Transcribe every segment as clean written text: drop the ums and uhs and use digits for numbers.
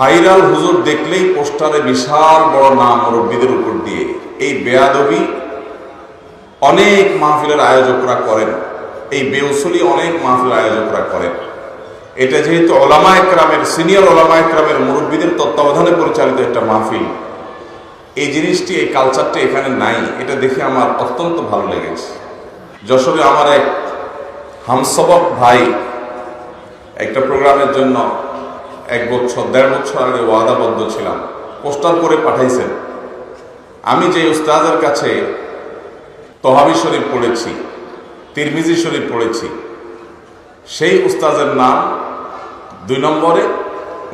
Viral হুজুর দেখলেই পোস্টারে বিশাল বড় নাম মুরব্বীদের উপর দিয়ে, এই বেয়াদবি অনেক মাহফিলের আয়োজকরা করেন, এই বেউসুলি অনেক মাহফিলের আয়োজকরা করেন। এটা যেহেতু ওলামা একরামের, সিনিয়র ওলামা একরামের মুরব্বীদের তত্ত্বাবধানে পরিচালিত একটা মাহফিল, এই জিনিসটি, এই কালচারটি এখানে নাই। এটা দেখে আমার অত্যন্ত ভালো লেগেছে। যশোরে আমার এক হামসবক ভাই একটা প্রোগ্রামের জন্য 1 বছর 1.5 বছর আগে ওয়াদাবদ্ধ ছিলাম, পোস্টার করে পাঠাইছেন। আমি যে উস্তাদের কাছে তহাবি শরীফ পড়েছি, তিরমিজি শরীফ পড়েছি, সেই উস্তাদের নাম 2 নম্বরে,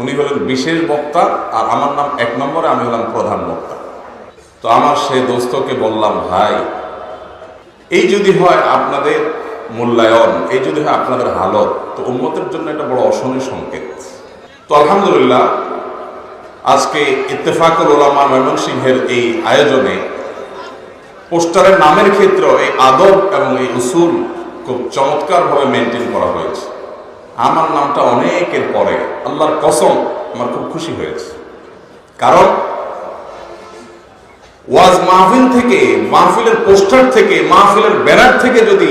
উনি হলেন বিশেষ বক্তা, আর আমার নাম 1 নম্বরে, আমি হলাম প্রধান বক্তা। তো আমার সেই দোস্তকে বললাম, ভাই এই যদি হয় আপনাদের মূল্যায়ন, এই যদি হয় আপনাদের হালত, তো উম্মতের জন্য একটা বড় অশনি সংকেত। তো আলহামদুলিল্লাহ আজকে ইত্তেফাকুল উলামা ময়মনসিংহের এই আয়োজনে পোস্টারের নামের ক্ষেত্রে এই আদব এবং এই উসুল খুব চমৎকারভাবে মেনটেন করা হয়েছে। আমার নামটা অনেকের পরে, আল্লাহর কসম আমার খুব খুশি হয়েছে। কারণ ওয়াজ মাহফিল থেকে, মাহফিলের পোস্টার থেকে, মাহফিলের ব্যানার থেকে যদি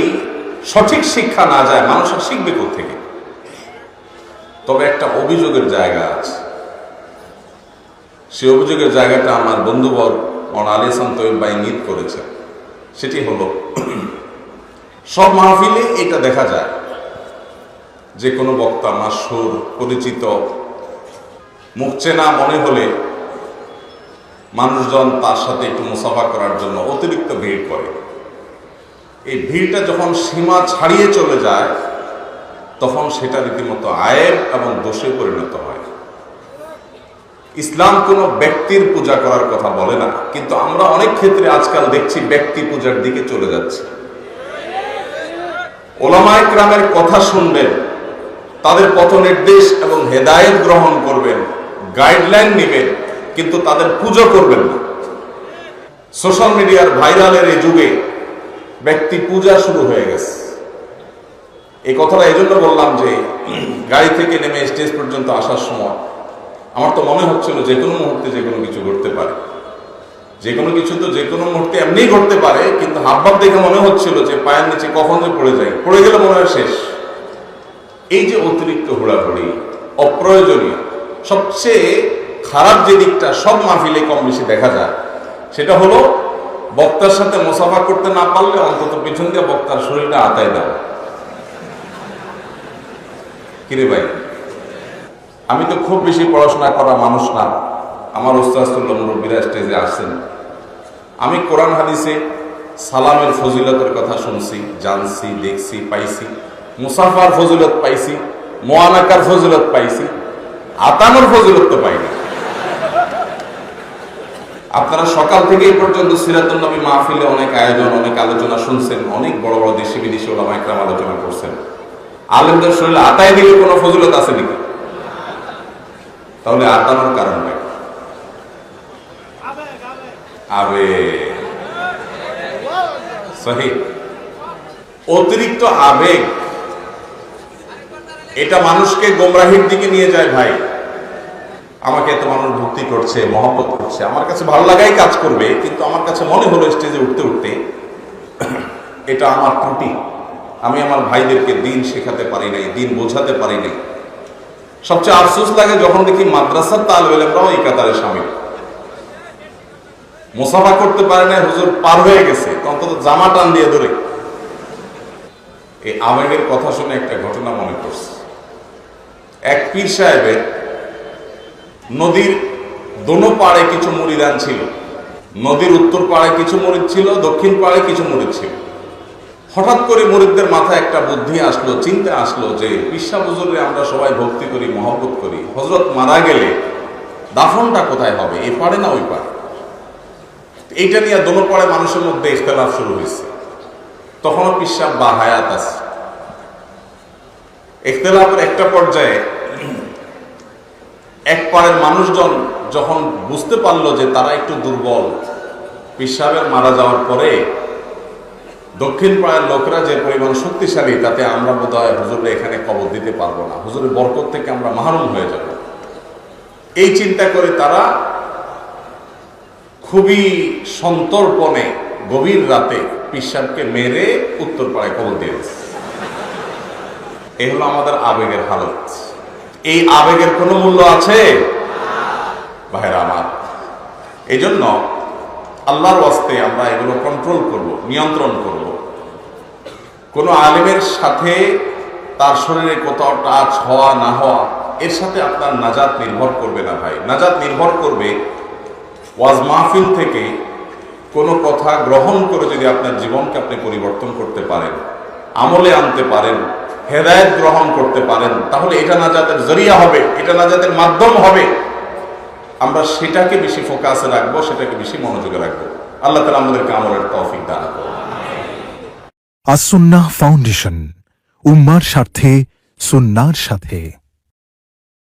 সঠিক শিক্ষা না যায়, মানুষের শিখবে কোত্থেকে? তবে একটা অভিযোগের জায়গা আছে। সেই অভিযোগের জায়গাটা আমার বন্ধুবর আলী হাসান তৈয়ব ভাই নিত করেছে। সেটি হলো, সব মাহফিলে এটা দেখা যায় যে কোনো বক্তা মাশহুর, পরিচিত, মুখ চেনা মনে হলে মানুষজন তার সাথে একটু মুসাফা করার জন্য অতিরিক্ত ভিড় করে। এই ভিড়টা যখন সীমা ছাড়িয়ে চলে যায়, তখন সেটা রীতিমতো আয়েব এবং দোষে পরিণত হয়। ইসলাম কোনো ব্যক্তির পূজা করার কথা বলে না, কিন্তু আমরা অনেক ক্ষেত্রে আজকাল দেখছি ব্যক্তি পূজার দিকে চলে যাচ্ছে। ওলামা ইকরামের কথা শুনবেন, তাদের পথ নির্দেশ এবং হেদায়েত গ্রহণ করবেন, গাইডলাইন নেবেন, কিন্তু তাদের পুজো করবেন না। সোশ্যাল মিডিয়ার ভাইরালের এই যুগে ব্যক্তি পূজা শুরু হয়ে গেছে। এই কথাটা এই জন্য বললাম যে গাড়ি থেকে নেমে স্টেজ পর্যন্ত আসার সময় আমার তো মনে হচ্ছিল যে কোনো মুহূর্তে যে কোনো কিছু ঘটতে পারে। যে কোনো কিছু তো যে কোনো মুহূর্তে এমনিই ঘটতে পারে, কিন্তু হাবভাব দেখে মনে হচ্ছিল যে পায়ের নিচে কখন যে পড়ে যায়, পড়ে গেলে মনে হয় শেষ। এই যে অতিরিক্ত হুড়াহুড়ি, অপ্রয়োজনীয়, সবচেয়ে খারাপ যে দিকটা সব মাহফিলে কম বেশি দেখা যায়, সেটা হলো বক্তার সাথে মুসাফা করতে না পারলে অন্তত পিছন দিয়ে বক্তার শরীরটা আতায় দেওয়া। কিরে ভাই, আমি তো খুব বেশি পড়াশোনা করা মানুষ না, আমার ওস্তাদুল্লাহ মুরব্বীরা স্টেজে আসছেন। আমি কোরআন হাদিসে সালামের ফজিলতের কথা শুনছি, জানছি, দেখছি, পাইছি, মুসাফার ফজিলত পাইছি, মোয়ানাকার ফজিলত পাইছি, আতানোর ফজিলত তো পাইনি। আপনারা সকাল থেকে এই পর্যন্ত সিরাতুন নবী মাহফিলে অনেক আয়োজন, অনেক আলোচনা শুনছেন, অনেক বড় বড় দেশি বিদেশি ওলামা ইকরাম আলোচনা করছেন। আলেমদের শরীরে আতায় দিলে কোনো ফজিলত আছে নাকি? তাহলে আতানোর কারণ নাই, সহি অতিরিক্ত আবেগ, এটা মানুষকে গোমরাহির দিকে নিয়ে যায়। ভাই, আমাকে এত মানুষ ভক্তি করছে, মহব্বত করছে, আমার কাছে ভালো লাগাই কাজ করবে, কিন্তু আমার কাছে মনে হলো স্টেজে উঠতে উঠতে এটা আমার ত্রুটি, আমি আমার ভাইদেরকে দিন শেখাতে পারি নাই, দিন বোঝাতে পারি নাই। সবচেয়ে আফসোস লাগে যখন দেখি মাদ্রাসার তালেব ইলমরাও এই কাতারে শামিল, মুসাফা করতে পারে না, হুজুর পার হয়ে গেছে, অন্তত জামা টান দিয়ে ধরে। এই আবেগের কথা শুনে একটা ঘটনা মনে পড়ছে। এক পীর সাহেবের নদীর দোনো পাড়ে কিছু মুরিদান ছিল। নদীর উত্তর পাড়ে কিছু মুরিদ ছিল, দক্ষিণ পাড়ে কিছু মুরিদ ছিল। হঠাৎ করে মুরিদদের মাথায় একটা বুদ্ধি আসলো, চিন্তা আসলো যে পিসা হুজুরে আমরা সবাই ভক্তি করি, মহব্বত করি, হযরত মারা গেলে দাফনটা কোথায় হবে, এই পাড়ে না ওই পাড়ে? এইটা নিয়ে দোনো পাড়ে মানুষের মধ্যে ইখতিলাফ শুরু হয়েছে। তখনও পিসা বা হায়াত আছে। ইখতিলাফের একটা পর্যায়ে এক পাড়ের মানুষজন যখন বুঝতে পারলো যে তারা একটু দুর্বল, পীর সাহেবের মারা যাওয়ার পরে দক্ষিণ পাড়ের লোকরা যে পরিমাণ শক্তিশালী, তাতে আমরা বোধহয় হুজুরে এখানে কবর দিতে পারবো না, হুজুরের বরকত থেকে আমরা মাহরুম হয়ে যাব। এই চিন্তা করে তারা খুবই সন্তর্পণে গভীর রাতে পিসাবকে মেরে উত্তরপাড়ায় কবর দিয়ে দিচ্ছে। এই হলো আমাদের আবেগের হালত। এই আবেগের কোনো মূল্য আছে ভাইরা আমার? এই জন্য আল্লাহর ওয়াস্তে আমরা এগুলো কন্ট্রোল করব, নিয়ন্ত্রণ করব। কোনো আলেমের সাথে তার শরীরে কোথাও টাচ হওয়া না হওয়া, এর সাথে আপনার নাজাত নির্ভর করবে না ভাই। নাজাত নির্ভর করবে ওয়াজ মাহফিল থেকে কোনো কথা গ্রহণ করে যদি আপনার জীবনকে আপনি পরিবর্তন করতে পারেন, আমলে আনতে পারেন, হেদায়েত গ্রহণ করতে পারেন, তাহলে এটা নাজাতের জরিয়া হবে, এটা নাজাতের মাধ্যম হবে। আমরা সেটাকে বেশি ফোকাসে রাখবো, সেটাকে বেশি মনোযোগে রাখবো। আল্লাহ তাআলা আমাদেরকে আমলের তৌফিক দান করুন। আস-সুন্নাহ ফাউন্ডেশন, উম্মার স্বার্থে সুন্নাহর সাথে।